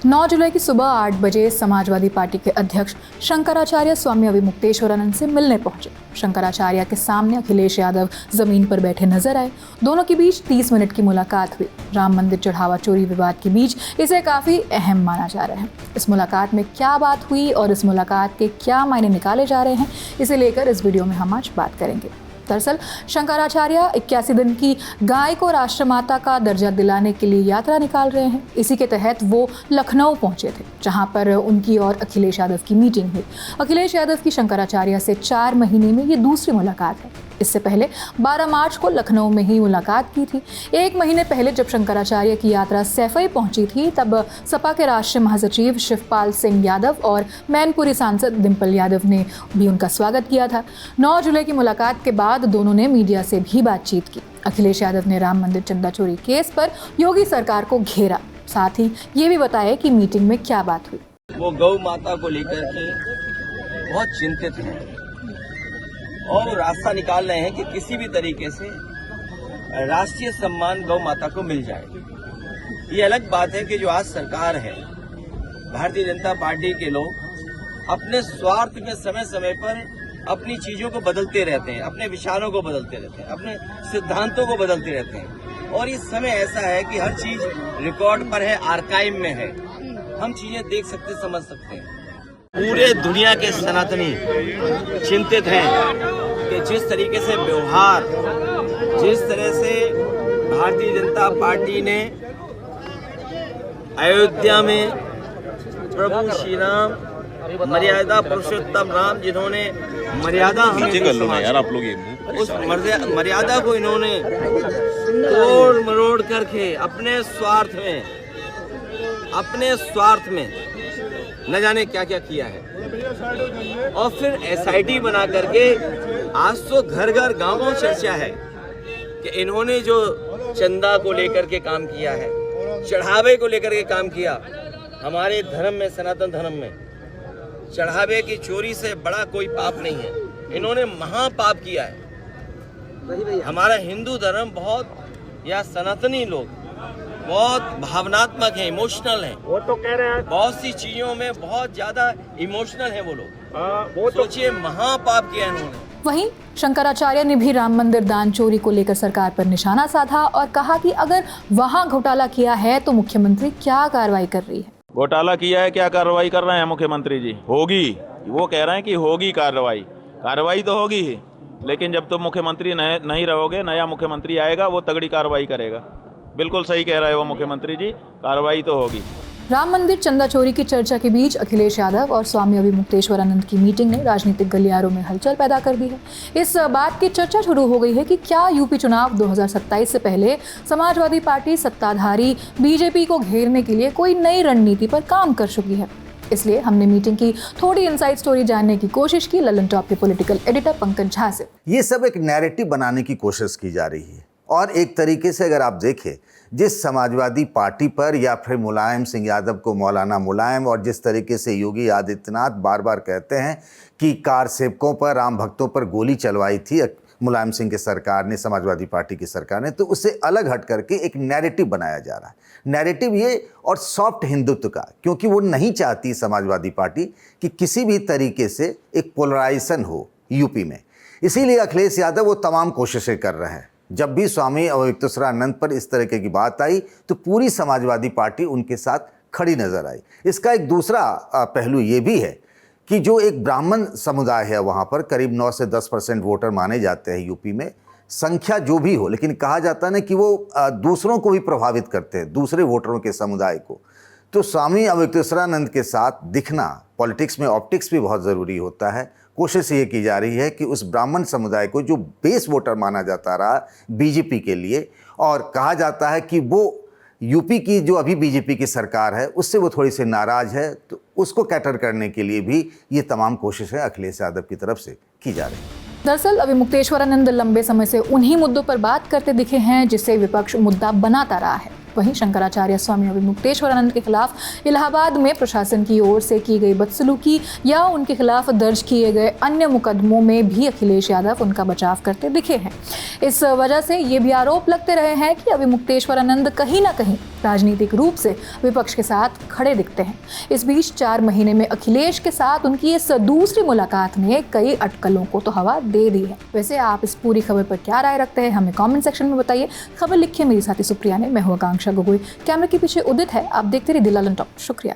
9 जुलाई की सुबह 8 बजे समाजवादी पार्टी के अध्यक्ष शंकराचार्य स्वामी अविमुक्तेश्वरानंद से मिलने पहुंचे। शंकराचार्य के सामने अखिलेश यादव जमीन पर बैठे नजर आए। दोनों के बीच 30 मिनट की मुलाकात हुई। राम मंदिर चढ़ावा चोरी विवाद के बीच इसे काफी अहम माना जा रहा है। इस मुलाकात में क्या बात हुई और इस मुलाकात के क्या मायने निकाले जा रहे हैं, इसे लेकर इस वीडियो में हम आज बात करेंगे। दरअसल शंकराचार्य 81 दिन की गाय को राष्ट्रमाता का दर्जा दिलाने के लिए यात्रा निकाल रहे हैं। इसी के तहत वो लखनऊ पहुंचे थे, जहां पर उनकी और अखिलेश यादव की मीटिंग हुई। अखिलेश यादव की शंकराचार्य से 4 महीने में ये दूसरी मुलाकात है। इससे पहले 12 मार्च को लखनऊ में ही मुलाकात की थी। 1 महीने पहले जब शंकराचार्य की यात्रा सैफई पहुंची थी, तब सपा के राष्ट्रीय महासचिव शिवपाल सिंह यादव और मैनपुरी सांसद डिम्पल यादव ने भी उनका स्वागत किया था। 9 जुलाई की मुलाकात के बाद दोनों ने मीडिया से भी बातचीत की। अखिलेश यादव ने राम मंदिर चंदा चोरी केस पर योगी सरकार को घेरा। साथ ही ये भी बताया कि मीटिंग में क्या बात हुई। वो गौ माता को लेकर के बहुत चिंतित हैं और रास्ता निकाल रहे हैं कि किसी भी तरीके से राष्ट्रीय सम्मान गौ माता को मिल जाए। ये अलग बात है कि जो आज सरकार है, भारतीय जनता पार्टी के लोग अपने स्वार्थ में समय समय पर अपनी चीजों को बदलते रहते हैं, अपने विचारों को बदलते रहते हैं, अपने सिद्धांतों को बदलते रहते हैं। और इस समय ऐसा है कि हर चीज रिकॉर्ड पर है, आर्काइव में है, हम चीजें देख सकते, समझ सकते हैं। पूरे दुनिया के सनातनी चिंतित हैं कि जिस तरीके से व्यवहार, जिस तरह से भारतीय जनता पार्टी ने अयोध्या में प्रभु श्री राम, मर्यादा पुरुषोत्तम राम, जिन्होंने मर्यादा यार आप लोग उस मर्यादा को इन्होंने तोड़ मरोड़ करके अपने स्वार्थ में न जाने क्या क्या किया है। और फिर एसआईटी बना करके आज तो घर घर गांवों चर्चा है कि इन्होंने जो चंदा को लेकर के काम किया है, चढ़ावे को लेकर के काम किया। हमारे धर्म में, सनातन धर्म में चढ़ावे की चोरी से बड़ा कोई पाप नहीं है। इन्होंने महापाप किया है। हमारा हिंदू धर्म बहुत, या सनातनी लोग बहुत भावनात्मक है, इमोशनल है। वो तो कह रहे हैं बहुत सी चीजों में बहुत ज्यादा इमोशनल है वो लोग। सोचिए, महापाप किया इन्होंने। वहीं शंकराचार्य ने भी राम मंदिर दान चोरी को लेकर सरकार पर निशाना साधा और कहा कि अगर वहां घोटाला किया है तो मुख्यमंत्री क्या कार्रवाई कर रही है। घोटाला किया है, क्या कार्रवाई कर रहे हैं मुख्यमंत्री जी? होगी, वो कह रहे हैं कि होगी कार्रवाई तो होगी ही, लेकिन जब तुम मुख्यमंत्री नहीं रहोगे, नया मुख्यमंत्री आएगा, वो तगड़ी कार्रवाई करेगा। बिल्कुल सही कह रहे हो मुख्यमंत्री जी, कार्रवाई तो होगी। राम मंदिर चंदा चोरी की चर्चा के बीच अखिलेश यादव और स्वामी अविमुक्तेश्वरानंद की मीटिंग ने राजनीतिक गलियारों में हलचल पैदा कर दी है। इस बात की चर्चा शुरू हो गई है कि क्या यूपी चुनाव 2027 से पहले समाजवादी पार्टी सत्ताधारी बीजेपी को घेरने के लिए कोई नई रणनीति पर काम कर चुकी है। इसलिए हमने मीटिंग की थोड़ी इनसाइड स्टोरी जानने की कोशिश की ललन टॉप के पॉलिटिकल एडिटर पंकज झा से। ये सब एक नैरेटिव बनाने की कोशिश की जा रही है और एक तरीके से अगर आप देखें, जिस समाजवादी पार्टी पर या फिर मुलायम सिंह यादव को मौलाना मुलायम, और जिस तरीके से योगी आदित्यनाथ बार बार कहते हैं कि कार सेवकों पर, राम भक्तों पर गोली चलवाई थी मुलायम सिंह की सरकार ने, समाजवादी पार्टी की सरकार ने, तो उससे अलग हट करके एक नैरेटिव बनाया जा रहा है। नैरेटिव ये और सॉफ्ट हिंदुत्व का, क्योंकि वो नहीं चाहती समाजवादी पार्टी कि किसी भी तरीके से एक पोलराइजेशन हो यूपी में। इसीलिए अखिलेश यादव वो तमाम कोशिशें कर रहे हैं। जब भी स्वामी अविमुक्तेश्वरानंद पर इस तरीके की बात आई तो पूरी समाजवादी पार्टी उनके साथ खड़ी नजर आई। इसका एक दूसरा पहलू ये भी है कि जो एक ब्राह्मण समुदाय है वहाँ पर, करीब 9 से 10% वोटर माने जाते हैं यूपी में, संख्या जो भी हो, लेकिन कहा जाता है ना कि वो दूसरों को भी प्रभावित करते हैं, दूसरे वोटरों के समुदाय को। तो स्वामी अविमुक्तेश्वरानंद के साथ दिखना, पॉलिटिक्स में ऑप्टिक्स भी बहुत ज़रूरी होता है। कोशिश ये की जा रही है कि उस ब्राह्मण समुदाय को, जो बेस वोटर माना जाता रहा बीजेपी के लिए, और कहा जाता है कि वो यूपी की जो अभी बीजेपी की सरकार है उससे वो थोड़ी सी नाराज है, तो उसको कैटर करने के लिए भी ये तमाम कोशिशें अखिलेश यादव की तरफ से की जा रही हैं। दरअसल अविमुक्तेश्वरानंद लंबे समय से उन्हीं मुद्दों पर बात करते दिखे हैं जिसे विपक्ष मुद्दा बनाता रहा है। वहीं शंकराचार्य स्वामी अविमुक्तेश्वरानंद के खिलाफ इलाहाबाद में प्रशासन की ओर से की गई बदसलूकी या उनके खिलाफ दर्ज किए गए अन्य मुकदमों में भी अखिलेश यादव उनका बचाव करते दिखे हैं। इस वजह से ये भी आरोप लगते रहे हैं कि अविमुक्तेश्वरानंद कहीं ना कहीं राजनीतिक रूप से विपक्ष के साथ खड़े दिखते हैं। इस बीच 4 महीने में अखिलेश के साथ उनकी इस दूसरी मुलाकात ने कई अटकलों को तो हवा दे दी है। वैसे आप इस पूरी खबर पर क्या राय रखते हैं हमें कमेंट सेक्शन में बताइए। खबर लिखी है मेरी साथी सुप्रिया ने, मैं हूं आकांक्षा गोगोई, कैमरे के पीछे उदित है। आप देखते रहिए दिल टॉप। शुक्रिया।